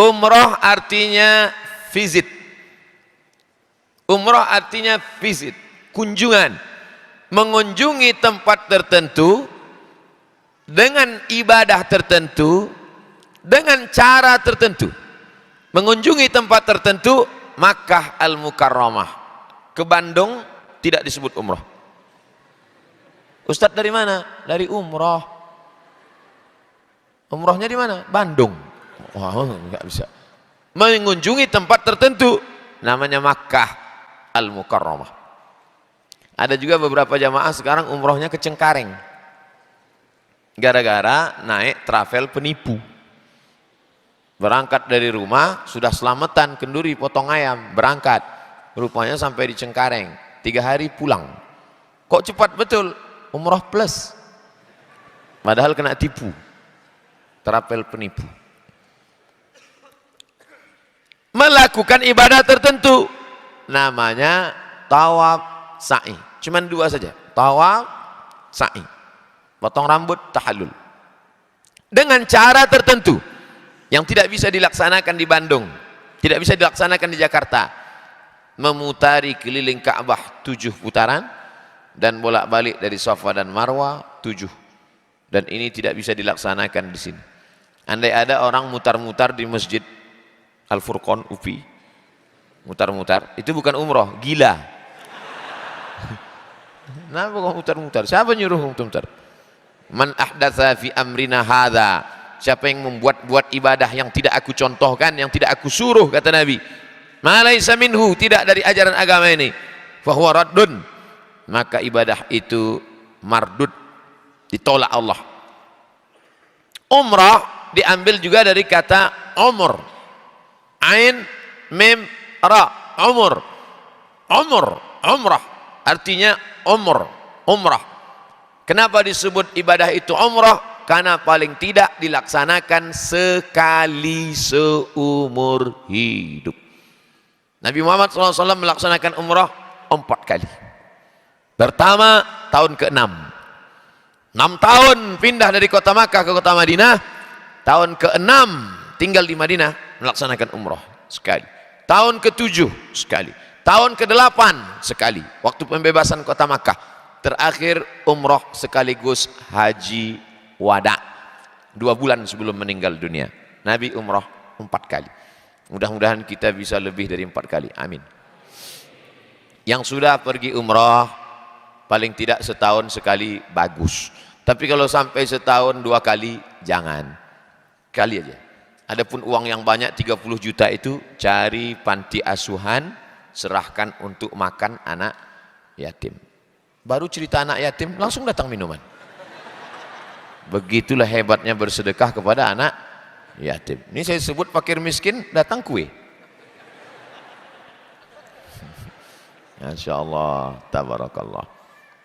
Umroh artinya visit. Umroh artinya visit, kunjungan, mengunjungi tempat tertentu dengan ibadah tertentu, dengan cara tertentu. Mengunjungi tempat tertentu, Makkah Al-Mukarramah. Ke Bandung tidak disebut umroh. Ustadz dari mana? Dari umroh. Umrohnya di mana? Bandung. Wah, nggak bisa. Mengunjungi tempat tertentu namanya Makkah Al-Mukarramah. Ada juga beberapa jamaah sekarang umrohnya ke Cengkareng. Gara-gara naik travel penipu. Berangkat dari rumah, sudah selamatan kenduri potong ayam, berangkat. Rupanya sampai di Cengkareng, 3 hari pulang. Kok cepat betul? Umroh plus. Padahal kena tipu. Travel penipu. Melakukan ibadah tertentu. Namanya tawaf sa'i. Cuman 2 saja. Tawaf sa'i. Potong rambut, tahallul. Dengan cara tertentu. Yang tidak bisa dilaksanakan di Bandung, tidak bisa dilaksanakan di Jakarta. Memutari keliling Ka'bah 7 putaran dan bolak-balik dari Safa dan Marwah 7. Dan ini tidak bisa dilaksanakan di sini. Andai ada orang mutar-mutar di Masjid Al-Furqan UPI, mutar-mutar, itu bukan umroh, gila. Kenapa kok mutar-mutar? Siapa nyuruh mutar-mutar? Man ahdatsa fi amrina hadza, siapa yang membuat-buat ibadah yang tidak aku contohkan, yang tidak aku suruh, kata Nabi, ma laisa minhu, tidak dari ajaran agama ini, fahuwa raddun, maka ibadah itu mardud, ditolak Allah. Umrah diambil juga dari kata umur, ain mim ra, umur, umrah artinya umrah. Kenapa disebut ibadah itu umrah? Karena paling tidak dilaksanakan sekali seumur hidup. Nabi Muhammad SAW melaksanakan umrah 4 kali. Pertama tahun ke-6, 6 tahun pindah dari kota Makkah ke kota Madinah. Tahun ke-6 tinggal di Madinah, melaksanakan umrah sekali. Tahun ke-7 sekali. Tahun ke-8 sekali, waktu pembebasan kota Makkah. Terakhir umrah sekaligus haji wada, 2 bulan sebelum meninggal dunia. Nabi umrah 4 kali. Mudah-mudahan kita bisa lebih dari 4 kali, amin. Yang sudah pergi umrah paling tidak setahun sekali bagus, tapi kalau sampai setahun 2 kali jangan, kali aja. Adapun uang yang banyak 30 juta itu cari panti asuhan, serahkan untuk makan anak yatim. Baru cerita anak yatim langsung datang minuman. Begitulah hebatnya bersedekah kepada anak yatim. Ini saya sebut fakir miskin, datang kue. Masya Allah, tabarakallah.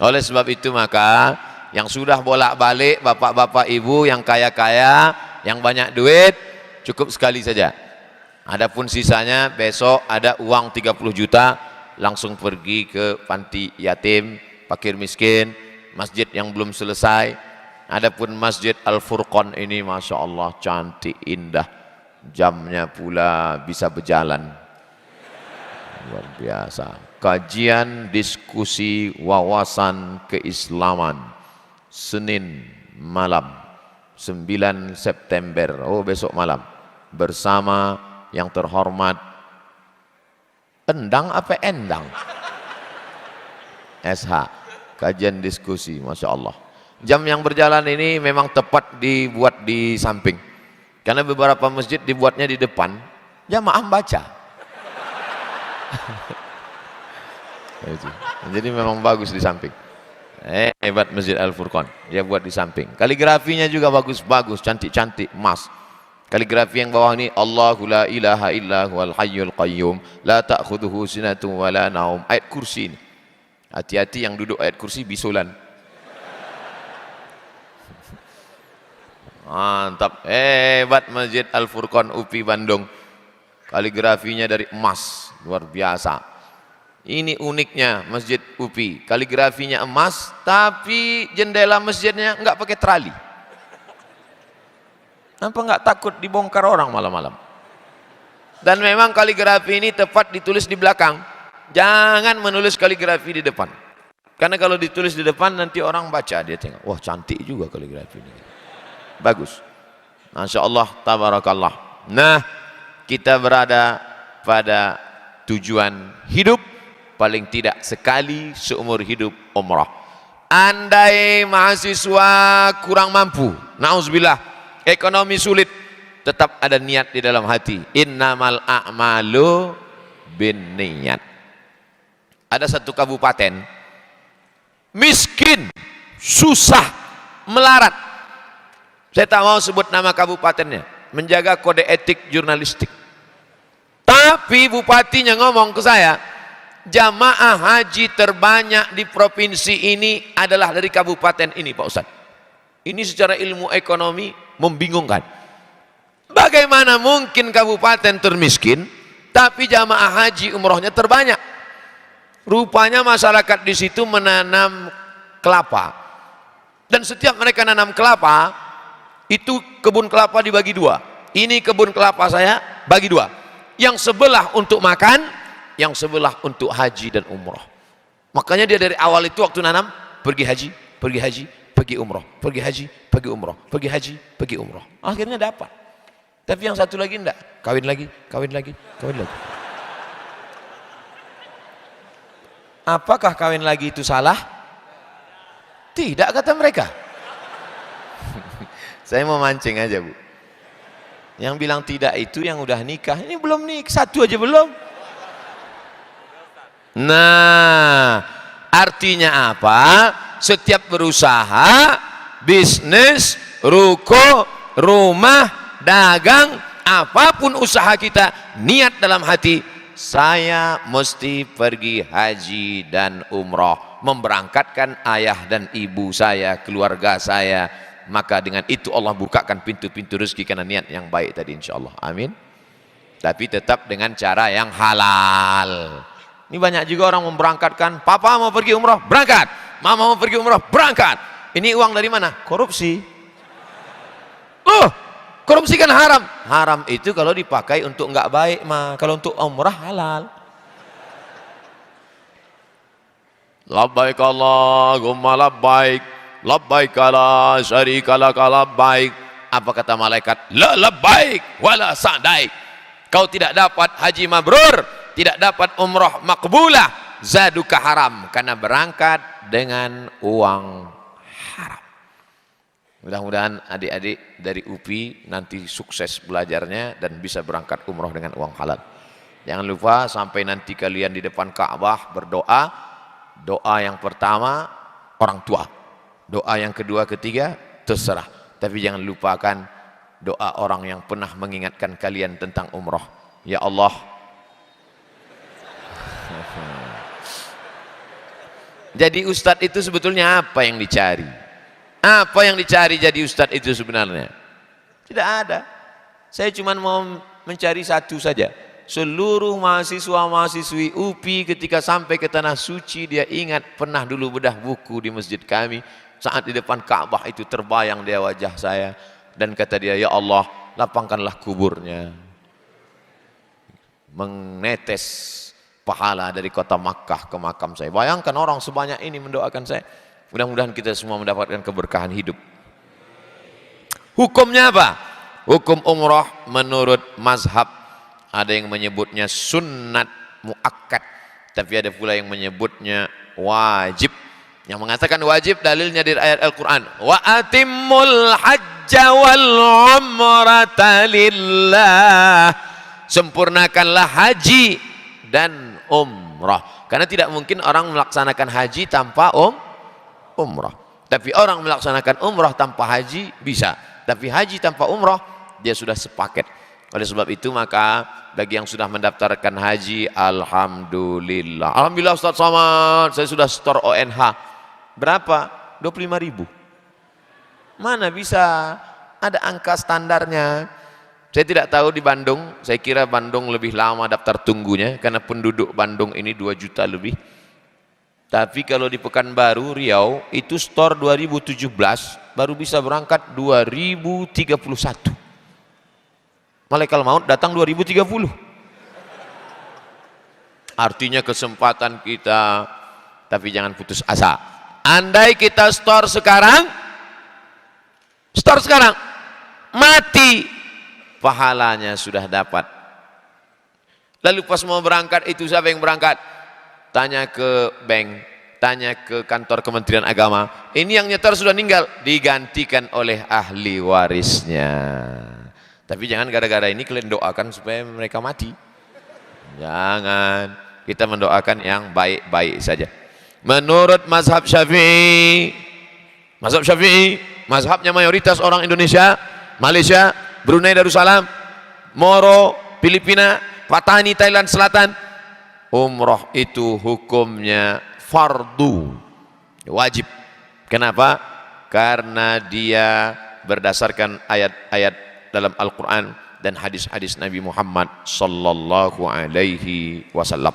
Oleh sebab itu maka yang sudah bolak-balik, bapak-bapak ibu yang kaya-kaya, yang banyak duit, cukup sekali saja. Adapun sisanya besok ada uang 30 juta, langsung pergi ke panti yatim, fakir miskin, masjid yang belum selesai. Adapun Masjid Al-Furqan ini Masya Allah cantik, indah, jamnya pula bisa berjalan, luar biasa. Kajian diskusi wawasan keislaman Senin malam 9 September, oh besok malam, bersama yang terhormat Endang apa Endang SH, kajian diskusi, Masya Allah. Jam yang berjalan ini memang tepat dibuat di samping, karena beberapa masjid dibuatnya di depan, jamaah baca. Jadi memang bagus di samping. Hebat Masjid Al-Furqan, dia buat di samping. Kaligrafinya juga bagus-bagus, cantik-cantik, emas. Kaligrafi yang bawah ini, Allahu la ilaha illa huwal hayyul qayyum la ta'khudhuhu sinatun wa la naum. Ayat kursi ini. Hati-hati yang duduk ayat kursi bisulan. Mantap, hebat Masjid Al-Furqan UPI Bandung. Kaligrafinya dari emas, luar biasa. Ini uniknya Masjid UPI, kaligrafinya emas, tapi jendela masjidnya enggak pakai trali. Apa enggak takut dibongkar orang malam-malam? Dan memang kaligrafi ini tepat ditulis di belakang. Jangan menulis kaligrafi di depan. Karena kalau ditulis di depan nanti orang baca, dia tengok, wah cantik juga kaligrafi ini. Bagus. Masya Allah, tabarakallah. Nah, kita berada pada tujuan hidup, paling tidak sekali seumur hidup umrah. Andai mahasiswa kurang mampu, na'udzubillah, ekonomi sulit, tetap ada niat di dalam hati. Innamal a'malu bin niat. Ada satu kabupaten miskin, susah, melarat. Saya tak mau sebut nama kabupatennya, menjaga kode etik jurnalistik. Tapi bupatinya ngomong ke saya, jamaah haji terbanyak di provinsi ini adalah dari kabupaten ini, Pak Ustadz. Ini secara ilmu ekonomi membingungkan. Bagaimana mungkin kabupaten termiskin tapi jamaah haji umrohnya terbanyak? Rupanya masyarakat di situ menanam kelapa, dan setiap mereka nanam kelapa itu kebun kelapa dibagi dua. Ini kebun kelapa saya bagi dua, yang sebelah untuk makan, yang sebelah untuk haji dan umroh. Makanya dia dari awal itu waktu nanam pergi haji, pergi haji, pergi umroh, pergi haji, pergi umroh, pergi haji, pergi umroh. Akhirnya dapat. Tapi yang satu lagi enggak, kawin lagi, kawin lagi, kawin lagi. Apakah kawin lagi itu salah? Tidak, kata mereka. Saya mau mancing aja, Bu. Yang bilang tidak itu yang udah nikah. Ini belum nikah, satu aja belum. Nah, artinya apa? Setiap berusaha, bisnis, ruko, rumah, dagang, apapun usaha kita, niat dalam hati, saya mesti pergi haji dan umroh, memberangkatkan ayah dan ibu saya, keluarga saya. Maka dengan itu Allah bukakan pintu-pintu rezeki karena niat yang baik tadi, insyaallah. Amin. Tapi tetap dengan cara yang halal. Ini banyak juga orang memberangkatkan, papa mau pergi umroh, berangkat, mama mau pergi umroh, berangkat. Ini uang dari mana? Korupsi. Loh, korupsi kan haram. Haram itu kalau dipakai untuk enggak baik mah. Kalau untuk umrah halal. Labbaik Allahumma labbaik, labbaik la syarika lak labbaik. Apa kata malaikat? La labbaik wala sa'daik. Kau tidak dapat haji mabrur, tidak dapat umrah makbulah, zaduka haram, karena berangkat dengan uang haram. Mudah-mudahan adik-adik dari UPI nanti sukses belajarnya dan bisa berangkat umroh dengan uang halal. Jangan lupa sampai nanti kalian di depan Ka'bah berdoa. Doa yang pertama orang tua, doa yang kedua, ketiga terserah. Tapi jangan lupakan doa orang yang pernah mengingatkan kalian tentang umroh. Ya Allah, jadi ustadz itu sebetulnya apa yang dicari? Apa yang dicari jadi ustadz itu sebenarnya? Tidak ada. Saya cuma mau mencari satu saja. Seluruh mahasiswa-mahasiswi UPI ketika sampai ke Tanah Suci, dia ingat pernah dulu bedah buku di masjid kami. Saat di depan Ka'bah itu terbayang dia wajah saya. Dan kata dia, ya Allah, lapangkanlah kuburnya. Menetes pahala dari kota Makkah ke makam saya. Bayangkan orang sebanyak ini mendoakan saya. Mudah-mudahan kita semua mendapatkan keberkahan hidup. Hukumnya apa? Hukum umrah menurut mazhab, ada yang menyebutnya sunnat muakkad, tapi ada pula yang menyebutnya wajib. Yang mengatakan wajib dalilnya dari ayat Al-Quran, wa atimmul hajja wal umrata lillah, sempurnakanlah haji dan umrah. Karena tidak mungkin orang melaksanakan haji tanpa umrah. Tapi orang melaksanakan umrah tanpa haji bisa, tapi haji tanpa umrah dia sudah sepaket. Oleh sebab itu maka bagi yang sudah mendaftarkan haji, alhamdulillah. Alhamdulillah Ustaz Somad, saya sudah store ONH. Berapa? 25.000. Mana bisa ada angka standarnya? Saya tidak tahu di Bandung, saya kira Bandung lebih lama daftar tunggunya karena penduduk Bandung ini 2 juta lebih. Tapi kalau di Pekanbaru, Riau itu store 2017 baru bisa berangkat 2031. Malaikat maut datang 2030. Artinya kesempatan kita, tapi jangan putus asa. Andai kita store sekarang, mati, pahalanya sudah dapat. Lalu pas mau berangkat itu siapa yang berangkat? Tanya ke bank, tanya ke kantor Kementerian Agama. Ini yang nyetor sudah meninggal, digantikan oleh ahli warisnya. Tapi jangan gara-gara ini kalian doakan supaya mereka mati. Jangan, kita mendoakan yang baik-baik saja. Menurut mazhab Syafi'i, mazhabnya mayoritas orang Indonesia, Malaysia, Brunei Darussalam, Moro, Filipina, Patani, Thailand Selatan, umroh itu hukumnya fardu, wajib. Kenapa? Karena dia berdasarkan ayat-ayat dalam Al-Quran dan hadis-hadis Nabi Muhammad sallallahu alaihi wasallam.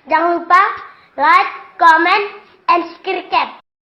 Jangan lupa like, comment, and subscribe.